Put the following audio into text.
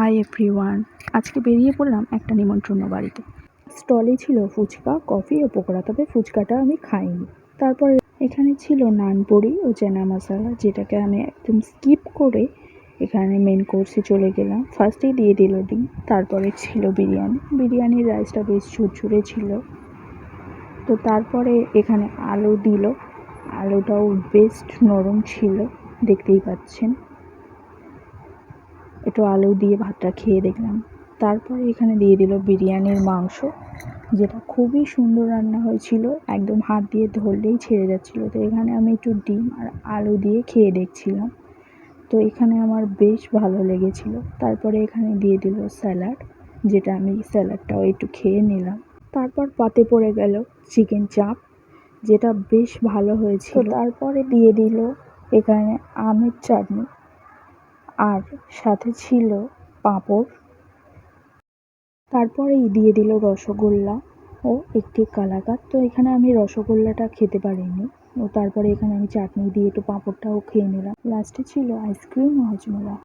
Hi everyone, আজকে বেরিয়ে পড়লাম একটা নিমন্ত্রণ বাড়িতে। স্টলে ছিল ফুচকা, কফি ও পকোড়া, তবে ফুচকাটা আমি খাইনি। তারপরে এখানে ছিল নানপুরি ও চানা মশলা, যেটাকে আমি একদম স্কিপ করে এখানে মেন কোর্সে চলে গেলাম। ফার্স্টেই দিয়ে দিল ডিম, তারপরে ছিল বিরিয়ানির রাইসটা বেশ ঝুরঝুরে ছিল। তো তারপরে এখানে আলু দিল, আলুটাও বেশ নরম ছিল, দেখতেই পাচ্ছেন। একটু আলু দিয়ে ভাতটা খেয়ে দেখলাম। তারপরে এখানে দিয়ে দিল বিরিয়ানির মাংস, যেটা খুবই সুন্দর রান্না হয়েছিল, একদম হাত দিয়ে ধরলেই ছেড়ে যাচ্ছিলো। তো এখানে আমি একটু ডিম আর আলু দিয়ে খেয়ে দেখছিলাম, তো এখানে আমার বেশ ভালো লেগেছিল। তারপরে এখানে দিয়ে দিল স্যালাড, যেটা আমি স্যালাডটাও একটু খেয়ে নিলাম। তারপর পাতে পড়ে গেল চিকেন চাপ, যেটা বেশ ভালো হয়েছিল। তারপরে দিয়ে দিল এখানে আমের চাটনি, আর সাথে ছিল পাঁপড়। তারপরেই দিয়ে দিল রসগোল্লা ও একটি কালাকাঁদ। তো এখানে আমি রসগোল্লাটা খেতে পারিনি, ও তারপরে এখানে আমি চাটনি দিয়ে একটু পাঁপড়টাও খেয়ে নিলাম। লাস্টে ছিল আইসক্রিম ও হজমোলা।